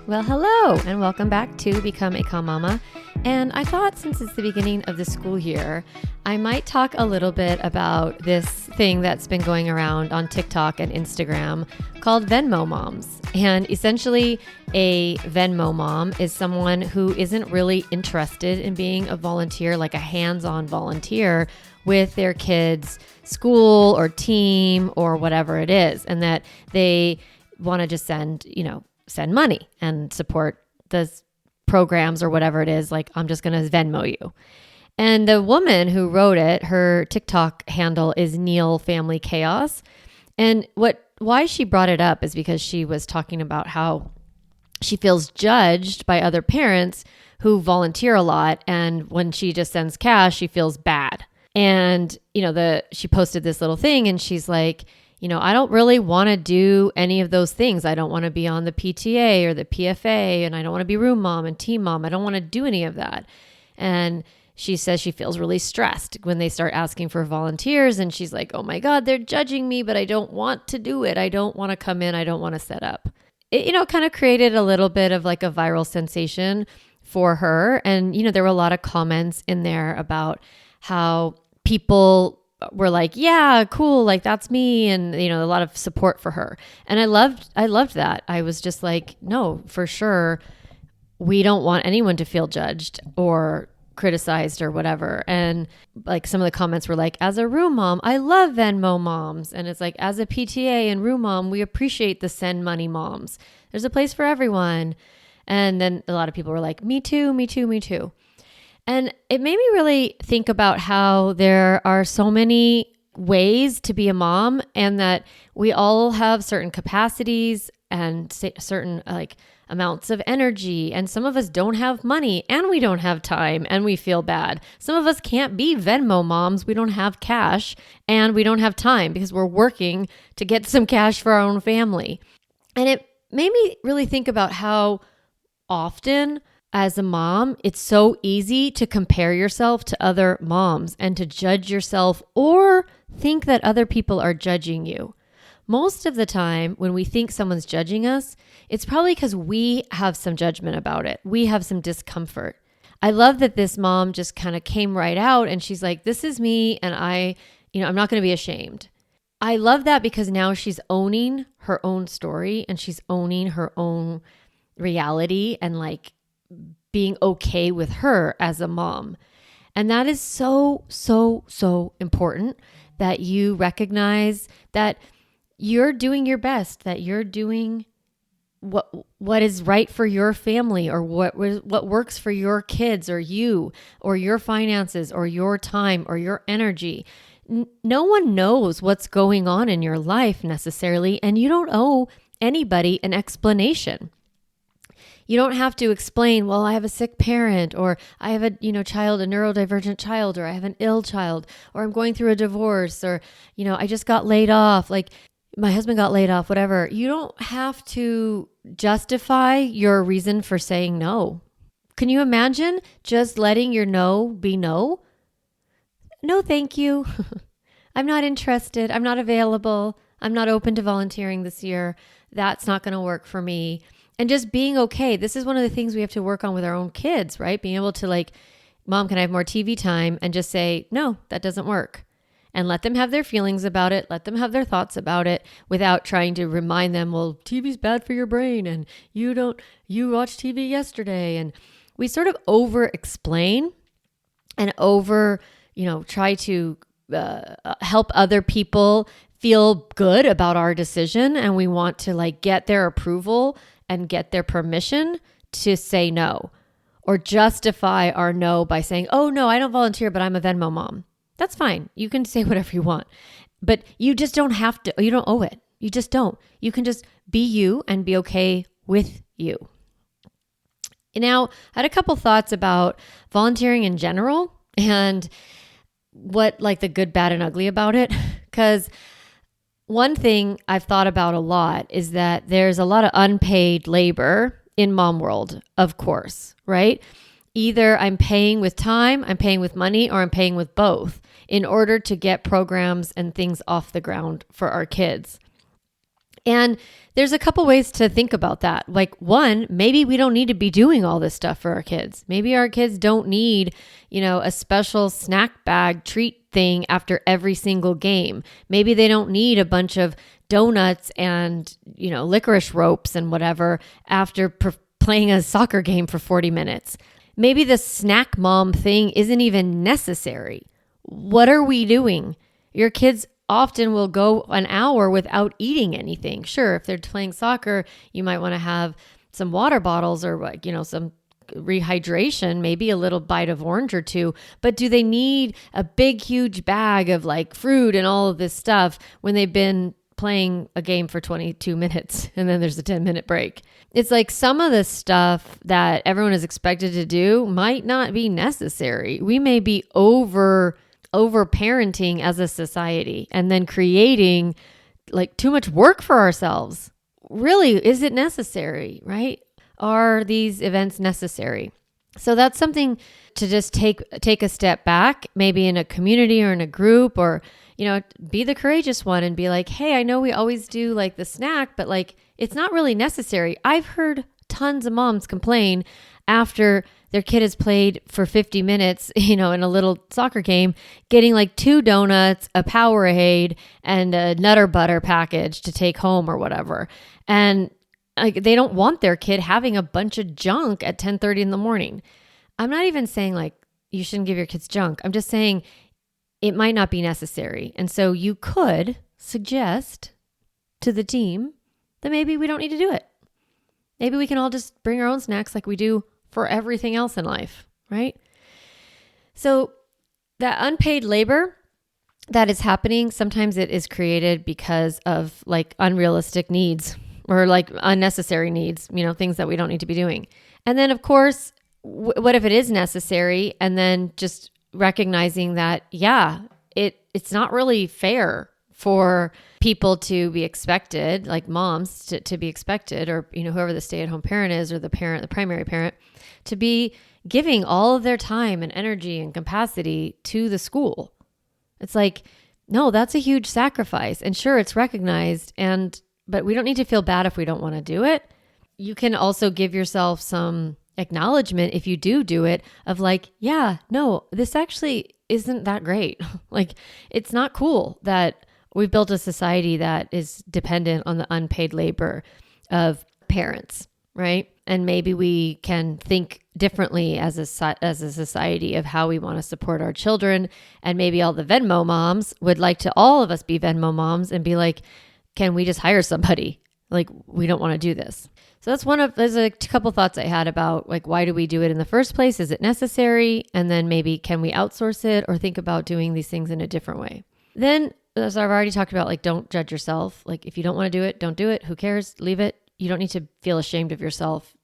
Well, hello, and welcome back to Become a Calm Mama. And I thought since it's the beginning of the school year, I might talk a little bit about this thing that's been going around on TikTok and Instagram called Venmo Moms. And essentially, a Venmo mom is someone who isn't really interested in being a volunteer, like a hands-on volunteer with their kids' school or team or whatever it is, and that they want to just send money and support the programs or whatever it is. Like, I'm just going to Venmo you. And the woman who wrote it, her TikTok handle is Neil Family Chaos. And why she brought it up is because she was talking about how she feels judged by other parents who volunteer a lot. And when she just sends cash, she feels bad. And, she posted this little thing and she's like, I don't really want to do any of those things. I don't want to be on the PTA or the PFA, and I don't want to be room mom and team mom. I don't want to do any of that. And she says she feels really stressed when they start asking for volunteers. And she's like, oh my God, they're judging me, but I don't want to do it. I don't want to come in. I don't want to set up. It, kind of created a little bit of like a viral sensation for her. And, there were a lot of comments in there about how people were like, yeah, cool. Like, that's me. And, a lot of support for her. And I loved that. I was just like, no, for sure. We don't want anyone to feel judged or criticized or whatever. And like some of the comments were like, as a room mom, I love Venmo moms. And it's like, as a PTA and room mom, we appreciate the send money moms. There's a place for everyone. And then a lot of people were like, me too, me too, me too. And it made me really think about how there are so many ways to be a mom, and that we all have certain capacities and certain amounts of energy. And some of us don't have money, and we don't have time, and we feel bad. Some of us can't be Venmo moms. We don't have cash and we don't have time because we're working to get some cash for our own family. And it made me really think about how often as a mom, it's so easy to compare yourself to other moms and to judge yourself or think that other people are judging you. Most of the time when we think someone's judging us, it's probably because we have some judgment about it. We have some discomfort. I love that this mom just kind of came right out and she's like, this is me, and I'm not going to be ashamed. I love that because now she's owning her own story and she's owning her own reality and being okay with her as a mom. And that is so, so, so important, that you recognize that you're doing your best, that you're doing what is right for your family, or what works for your kids or you or your finances or your time or your energy. No one knows what's going on in your life necessarily, and you don't owe anybody an explanation. You don't have to explain, well, I have a sick parent, or I have a neurodivergent child, or I have an ill child, or I'm going through a divorce, or, I just got laid off, like my husband got laid off, whatever. You don't have to justify your reason for saying no. Can you imagine just letting your no be no? No, thank you. I'm not interested. I'm not available. I'm not open to volunteering this year. That's not going to work for me. And just being okay. This is one of the things we have to work on with our own kids, right? Being able to Mom, can I have more TV time? And just say, no, that doesn't work. And let them have their feelings about it. Let them have their thoughts about it without trying to remind them, well, TV's bad for your brain and you watched TV yesterday. And we sort of over explain and try to help other people feel good about our decision. And we want to get their approval and get their permission to say no, or justify our no by saying, oh no, I don't volunteer, but I'm a Venmo mom. That's fine. You can say whatever you want, but you just don't have to, you don't owe it. You just don't. You can just be you and be okay with you. Now, I had a couple thoughts about volunteering in general and what the good, bad, and ugly about it. Because one thing I've thought about a lot is that there's a lot of unpaid labor in mom world, of course, right? Either I'm paying with time, I'm paying with money, or I'm paying with both in order to get programs and things off the ground for our kids. And there's a couple ways to think about that. Like one, maybe we don't need to be doing all this stuff for our kids. Maybe our kids don't need, a special snack bag treat thing after every single game. Maybe they don't need a bunch of donuts and, licorice ropes and whatever after playing a soccer game for 40 minutes. Maybe the snack mom thing isn't even necessary. What are we doing? Your kids often will go an hour without eating anything. Sure, if they're playing soccer, you might want to have some water bottles or some rehydration, maybe a little bite of orange or two. But do they need a big, huge bag of fruit and all of this stuff when they've been playing a game for 22 minutes and then there's a 10-minute break? It's like some of the stuff that everyone is expected to do might not be necessary. We may be over parenting as a society and then creating too much work for ourselves. Really, is it necessary, right? Are these events necessary? So that's something to just take a step back, maybe in a community or in a group, or be the courageous one and be like, hey, I know we always do the snack, but it's not really necessary. I've heard tons of moms complain after their kid has played for 50 minutes, in a little soccer game, getting 2 donuts, a Powerade, and a Nutter Butter package to take home or whatever. And they don't want their kid having a bunch of junk at 10:30 in the morning. I'm not even saying you shouldn't give your kids junk. I'm just saying it might not be necessary. And so you could suggest to the team that maybe we don't need to do it. Maybe we can all just bring our own snacks like we do for everything else in life, right? So that unpaid labor that is happening, sometimes it is created because of unrealistic needs or unnecessary needs, things that we don't need to be doing. And then of course, what if it is necessary? And then just recognizing that, it's not really fair for people to be expected, like moms to be expected, or whoever the stay-at-home parent is, or the primary parent, to be giving all of their time and energy and capacity to the school. It's no, that's a huge sacrifice. And sure, it's recognized, but we don't need to feel bad if we don't want to do it. You can also give yourself some acknowledgement if you do it of no, this actually isn't that great. It's not cool that we've built a society that is dependent on the unpaid labor of parents, right? And maybe we can think differently as a society of how we want to support our children. And maybe all the Venmo moms would like to all of us be Venmo moms and be like, can we just hire somebody? We don't want to do this. So there's a couple thoughts I had about why do we do it in the first place? Is it necessary? And then maybe can we outsource it or think about doing these things in a different way? Then, as I've already talked about, don't judge yourself. If you don't want to do it, don't do it. Who cares? Leave it. You don't need to feel ashamed of yourself.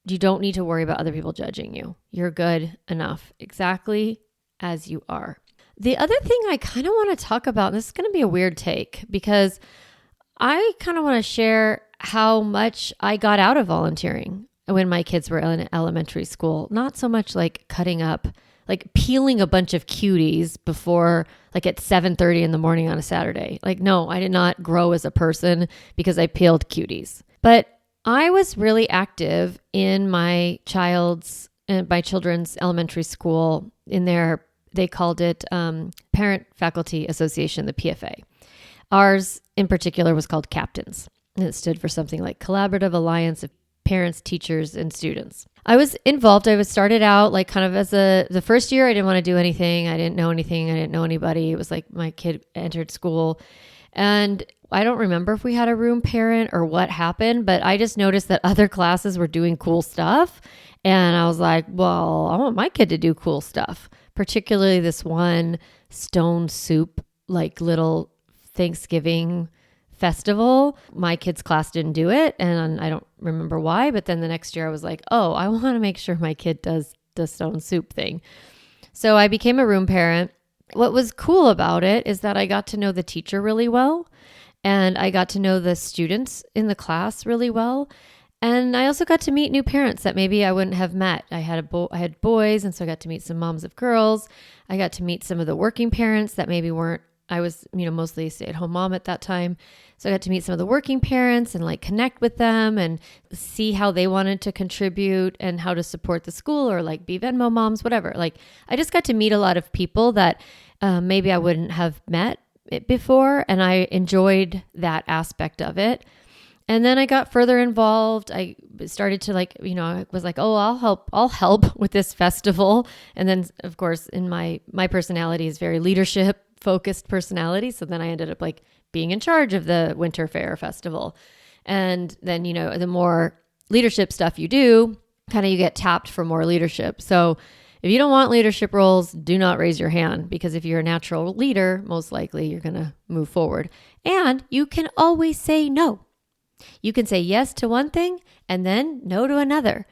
You don't need to worry about other people judging you. You're good enough, exactly as you are. The other thing I kind of want to talk about, and this is going to be a weird take, because I kind of want to share how much I got out of volunteering when my kids were in elementary school. Not so much cutting up, peeling a bunch of cuties before at 7:30 in the morning on a Saturday. No, I did not grow as a person because I peeled cuties. But I was really active in my children's elementary school in they called it Parent Faculty Association, the PFA. Ours in particular was called Captains. And it stood for something like Collaborative Alliance of Parents, Teachers, and Students. I was involved. I started out kind of as the first year, I didn't want to do anything. I didn't know anything. I didn't know anybody. It was my kid entered school. And I don't remember if we had a room parent or what happened, but I just noticed that other classes were doing cool stuff. And I was like, well, I want my kid to do cool stuff, particularly this one stone soup, little Thanksgiving festival. My kids' class didn't do it, and I don't remember why, but then the next year I was like, oh, I want to make sure my kid does the stone soup thing. So I became a room parent. What was cool about it is that I got to know the teacher really well, and I got to know the students in the class really well. And I also got to meet new parents that maybe I wouldn't have met. I had boys, and so I got to meet some moms of girls. I got to meet some of the working parents that maybe weren't I was, mostly a stay-at-home mom at that time. So I got to meet some of the working parents and like connect with them and see how they wanted to contribute and how to support the school or like be Venmo moms, whatever. Like I just got to meet a lot of people that maybe I wouldn't have met it before. And I enjoyed that aspect of it. And then I got further involved. I started to I was like, oh, I'll help with this festival. And then of course in my personality is very leadership focused personality. So then I ended up like being in charge of the Winter Fair Festival. And then, the more leadership stuff you do, kind of you get tapped for more leadership. So if you don't want leadership roles, do not raise your hand, because if you're a natural leader, most likely you're going to move forward. And you can always say no. You can say yes to one thing and then no to another.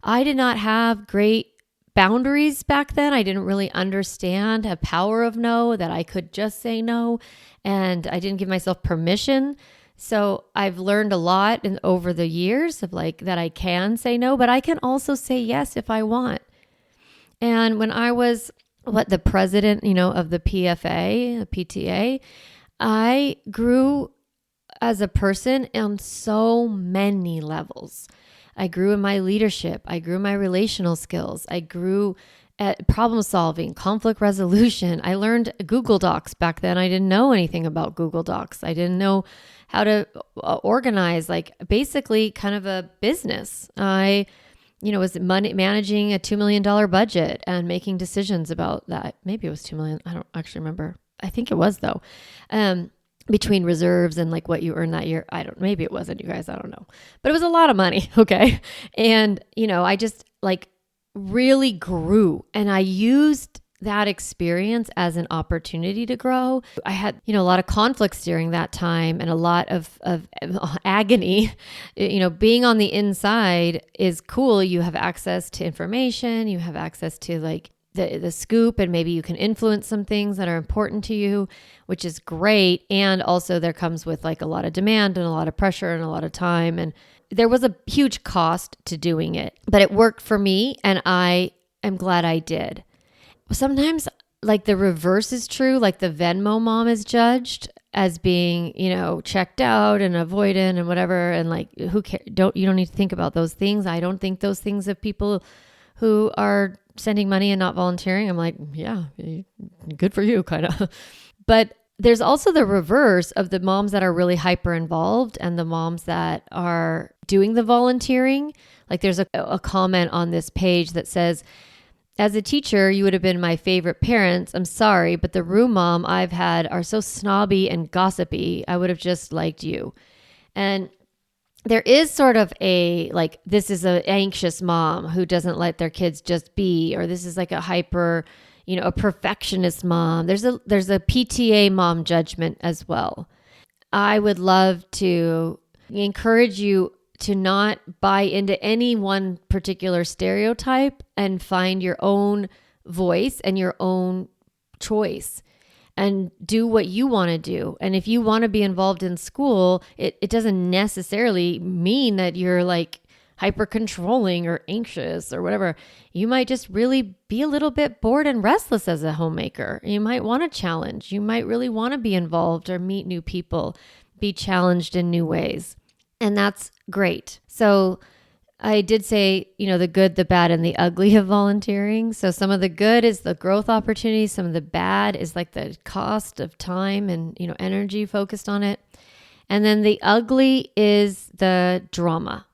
I did not have great boundaries back then. I didn't really understand the power of no, that I could just say no, and I didn't give myself permission. So I've learned a lot over the years of like that I can say no, but I can also say yes if I want. And when I was the president, of the PFA, the PTA, I grew as a person on so many levels. I grew in my leadership. I grew in my relational skills. I grew at problem solving, conflict resolution. I learned Google Docs back then. I didn't know anything about Google Docs. I didn't know how to organize, like basically kind of a business. I, was managing a $2 million budget and making decisions about that. Maybe it was $2 million. I don't actually remember. I think it was though. Between reserves and like what you earned that year. Maybe it wasn't, you guys, I don't know, but it was a lot of money. Okay. And, I just like really grew, and I used that experience as an opportunity to grow. I had, a lot of conflicts during that time and a lot of agony. Being on the inside is cool. You have access to information, you have access to like the scoop, and maybe you can influence some things that are important to you, which is great. And also there comes with like a lot of demand and a lot of pressure and a lot of time. And there was a huge cost to doing it, but it worked for me, and I am glad I did. Sometimes like the reverse is true. Like the Venmo mom is judged as being, checked out and avoidant and whatever. And like, who cares? You don't need to think about those things. I don't think those things of people who are sending money and not volunteering. I'm like, yeah, good for you, kind of. But there's also the reverse of the moms that are really hyper involved and the moms that are doing the volunteering. Like there's a comment on this page that says, as a teacher, you would have been my favorite parents. I'm sorry, but the room mom I've had are so snobby and gossipy. I would have just liked you. And there is sort of a, like, this is an anxious mom who doesn't let their kids just be, or this is like a hyper, a perfectionist mom. There's a PTA mom judgment as well. I would love to encourage you to not buy into any one particular stereotype and find your own voice and your own choice and do what you want to do. And if you want to be involved in school, it doesn't necessarily mean that you're like hyper controlling or anxious or whatever. You might just really be a little bit bored and restless as a homemaker. You might want a challenge. You might really want to be involved or meet new people, be challenged in new ways. And that's great. So I did say, the good, the bad, and the ugly of volunteering. So some of the good is the growth opportunities. Some of the bad is like the cost of time and, energy focused on it. And then the ugly is the drama.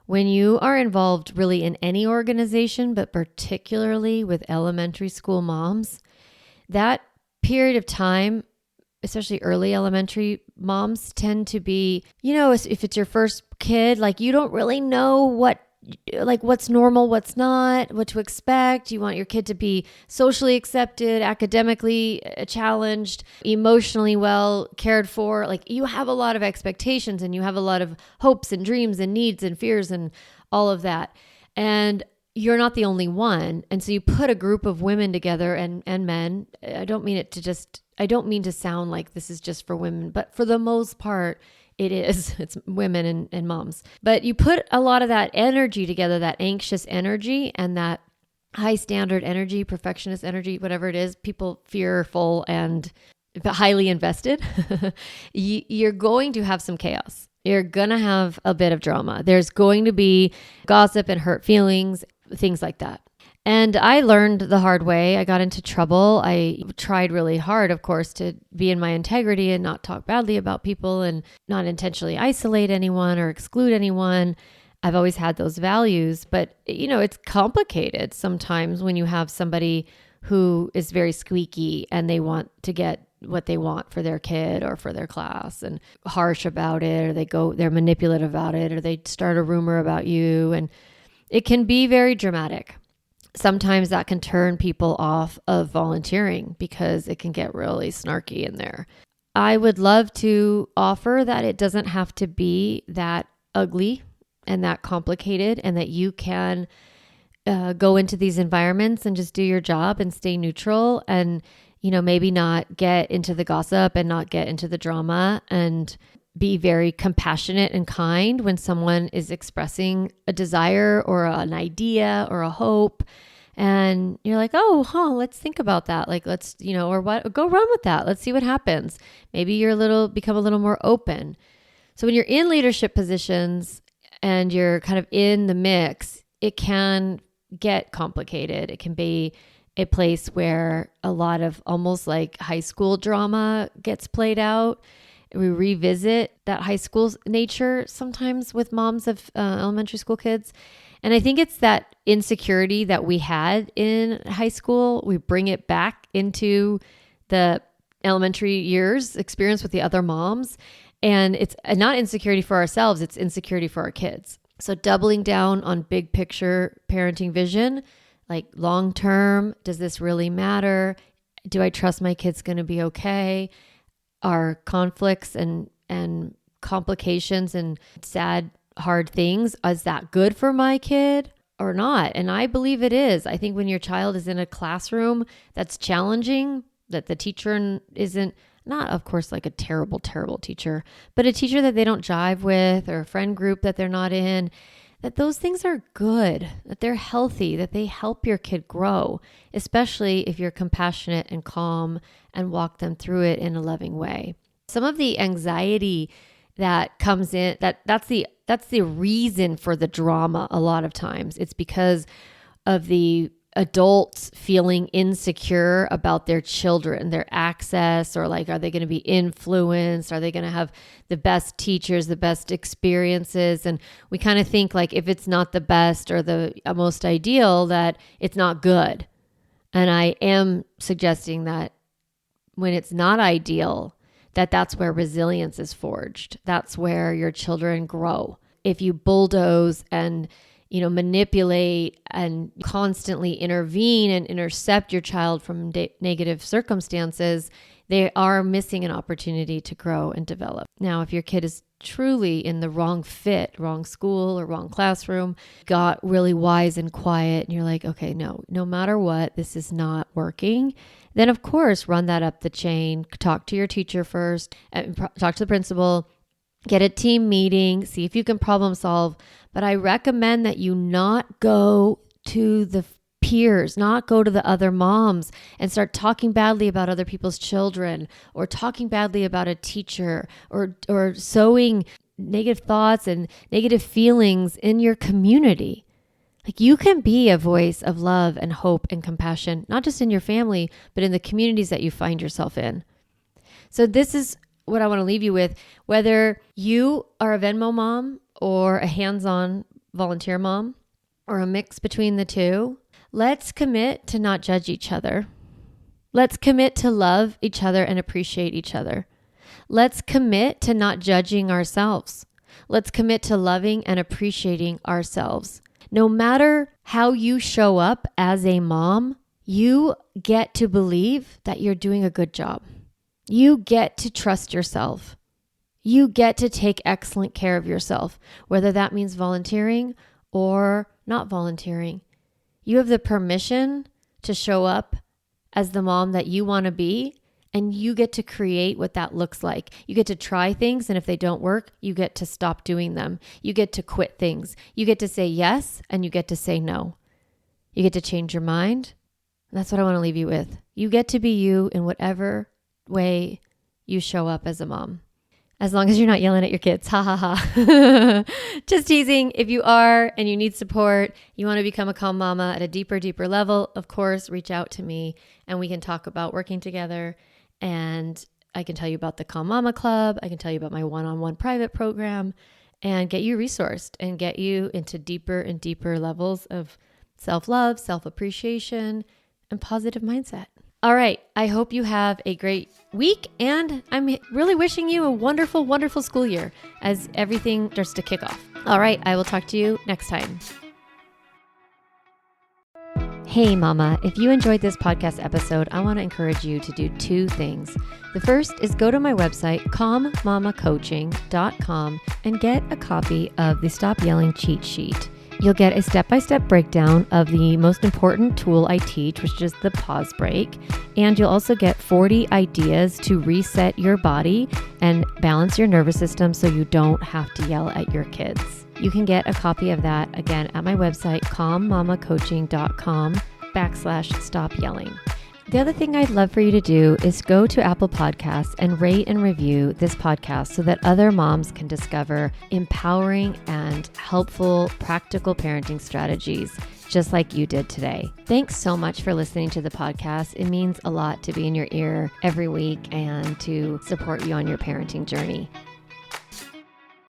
When you are involved really in any organization, but particularly with elementary school moms, that period of time, especially early elementary moms, tend to be, if it's your first kid, like you don't really know what's normal, what's not, what to expect. You want your kid to be socially accepted, academically challenged, emotionally well cared for. Like you have a lot of expectations and you have a lot of hopes and dreams and needs and fears and all of that. And you're not the only one. And so you put a group of women together and men. I don't mean to sound like this is just for women, but for the most part, it is. It's women and moms. But you put a lot of that energy together, that anxious energy and that high standard energy, perfectionist energy, whatever it is, people fearful and highly invested, you're going to have some chaos. You're going to have a bit of drama. There's going to be gossip and hurt feelings, things like that. And I learned the hard way. I got into trouble. I tried really hard, of course, to be in my integrity and not talk badly about people and not intentionally isolate anyone or exclude anyone. I've always had those values, but it's complicated sometimes when you have somebody who is very squeaky and they want to get what they want for their kid or for their class and harsh about it, or they're manipulative about it, or they start a rumor about you. And it can be very dramatic. Sometimes that can turn people off of volunteering because it can get really snarky in there. I would love to offer that it doesn't have to be that ugly and that complicated, and that you can go into these environments and just do your job and stay neutral and, maybe not get into the gossip and not get into the drama, and be very compassionate and kind when someone is expressing a desire or an idea or a hope. And you're like, let's think about that. Like, let's, or what, go run with that. Let's see what happens. Maybe become a little more open. So when you're in leadership positions and you're kind of in the mix, it can get complicated. It can be a place where a lot of almost like high school drama gets played out. We revisit that high school nature sometimes with moms of elementary school kids. And I think it's that insecurity that we had in high school. We bring it back into the elementary years experience with the other moms. And it's not insecurity for ourselves, it's insecurity for our kids. So doubling down on big picture parenting vision, like long term, does this really matter? Do I trust my kid's going to be okay? Are conflicts and complications and sad, hard things, is that good for my kid or not? And I believe it is. I think when your child is in a classroom that's challenging, that the teacher isn't, not of course like a terrible, terrible teacher, but a teacher that they don't jive with, or a friend group that they're not in, that those things are good, that they're healthy, that they help your kid grow, especially if you're compassionate and calm and walk them through it in a loving way. Some of the anxiety that comes in, that's the reason for the drama a lot of times. It's because of the adults feeling insecure about their children, their access, or like, are they going to be influenced? Are they going to have the best teachers, the best experiences? And we kind of think like if it's not the best or the most ideal, that it's not good. And I am suggesting that when it's not ideal, that's where resilience is forged. That's where your children grow. If you bulldoze and manipulate and constantly intervene and intercept your child from negative circumstances, they are missing an opportunity to grow and develop. Now, if your kid is truly in the wrong fit, wrong school or wrong classroom, got really wise and quiet, and you're like, okay, no matter what, this is not working, then of course, run that up the chain, talk to your teacher first, talk to the principal, get a team meeting, see if you can problem solve. But I recommend that you not go to the peers, not go to the other moms and start talking badly about other people's children, or talking badly about a teacher, or sowing negative thoughts and negative feelings in your community. Like, you can be a voice of love and hope and compassion, not just in your family, but in the communities that you find yourself in. So this is what I want to leave you with. Whether you are a Venmo mom or a hands-on volunteer mom, or a mix between the two, let's commit to not judge each other. Let's commit to love each other and appreciate each other. Let's commit to not judging ourselves. Let's commit to loving and appreciating ourselves. No matter how you show up as a mom, you get to believe that you're doing a good job. You get to trust yourself. You get to take excellent care of yourself, whether that means volunteering or not volunteering. You have the permission to show up as the mom that you want to be, and you get to create what that looks like. You get to try things, and if they don't work, you get to stop doing them. You get to quit things. You get to say yes, and you get to say no. You get to change your mind. And that's what I want to leave you with. You get to be you in whatever way you show up as a mom. As long as you're not yelling at your kids. Ha ha ha. Just teasing. If you are and you need support, you want to become a calm mama at a deeper level, of course, reach out to me and we can talk about working together. And I can tell you about the Calm Mama Club. I can tell you about my one-on-one private program and get you resourced and get you into deeper and deeper levels of self-love, self-appreciation, and positive mindset. All right. I hope you have a great week, and I'm really wishing you a wonderful, wonderful school year as everything starts to kick off. All right. I will talk to you next time. Hey, mama, if you enjoyed this podcast episode, I want to encourage you to do two things. The first is go to my website, calmmamacoaching.com, and get a copy of the Stop Yelling cheat sheet. You'll get a step-by-step breakdown of the most important tool I teach, which is the pause break. And you'll also get 40 ideas to reset your body and balance your nervous system so you don't have to yell at your kids. You can get a copy of that, again, at my website, calmmamacoaching.com/stop yelling. The other thing I'd love for you to do is go to Apple Podcasts and rate and review this podcast so that other moms can discover empowering and helpful, practical parenting strategies, just like you did today. Thanks so much for listening to the podcast. It means a lot to be in your ear every week and to support you on your parenting journey.